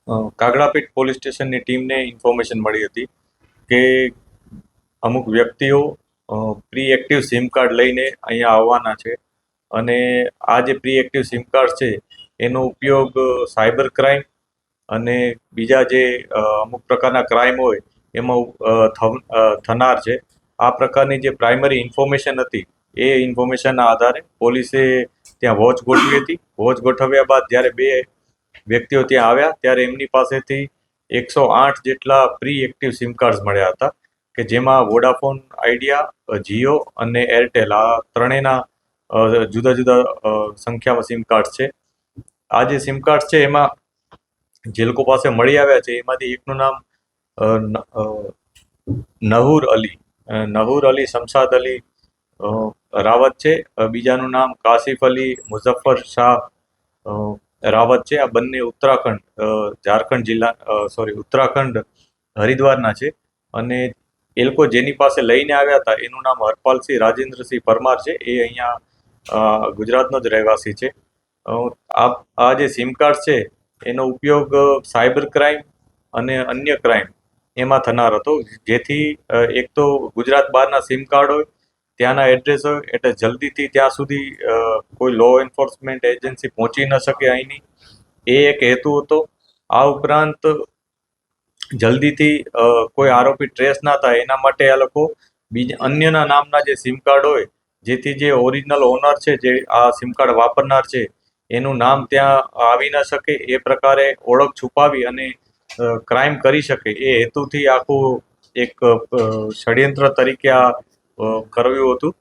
Kagdapith police સ્ટેશનની ટીમને information મળી હતી કે અમુક વ્યક્તિઓ પ્રી એક્ટિવ સિમ કાર્ડ લઈને અહીંયા આવવાના છે અને આ જે પ્રી એક્ટિવ સિમ કાર્ડ છે એનો ઉપયોગ સાયબર ક્રાઇમ અને બીજા જે અમુક પ્રકારના ક્રાઇમ હોય એમાં થનાર છે. આ પ્રકારની જે પ્રાઇમરી ઇન્ફોર્મેશન હતી એ ઇન્ફોર્મેશનના આધારે પોલીસે ત્યાં વોચ ગોઠવી હતી. વોચ ગોઠવ્યા બાદ જ્યારે બે વ્યક્તિઓ ત્યાં આવ્યા ત્યારે એમની પાસેથી 108 જેટલા પ્રી એક્ટિવ સિમ કાર્ડ મળ્યા હતા કે જેમાં વોડાફોન આઈડિયા, જીઓ અને એરટેલ આ ત્રણેયના જુદા જુદા સંખ્યામાં સિમ કાર્ડ છે. આ જે સિમ કાર્ડ છે એમાં જે લોકો પાસે મળી આવ્યા છે એમાંથી એકનું નામ નહુર અલી શમશાદ અલી રાવત છે. બીજાનું નામ કાસિફ અલી મુઝફ્ફર શાહ રાવત છે. આ બંને ઉત્તરાખંડ હરિદ્વારના છે અને એ લોકો જેની પાસે લઈને આવ્યા હતા એનું નામ હરપાલસિંહ રાજેન્દ્રસિંહ પરમાર છે. એ અહીંયા ગુજરાતનો જ રહેવાસી છે. આ જે સિમ કાર્ડ છે એનો ઉપયોગ સાયબર ક્રાઇમ અને અન્ય ક્રાઇમ એમાં થનાર હતો, જેથી એક તો ગુજરાત બહારના સિમ કાર્ડ હોય, ત્યાંના એડ્રેસ હોય એટલે જલ્દીથી ત્યાં સુધી કોઈ લો એન્ફોર્સમેન્ટ એજન્સી પહોંચી ન શકે અહીંની, એ એક હેતુ હતો. આ ઉપરાંત જલ્દીથી કોઈ આરોપી ટ્રેસ ના થાય એના માટે આ લોકો અન્યના નામના જે સિમ કાર્ડ હોય, જેથી જે ઓરિજિનલ ઓનર છે, જે આ સિમ કાર્ડ વાપરનાર છે એનું નામ ત્યાં આવી ન શકે, એ પ્રકારે ઓળખ છુપાવી અને ક્રાઇમ કરી શકે એ હેતુથી આખું એક ષડયંત્ર તરીકે આ કર્યું હતું.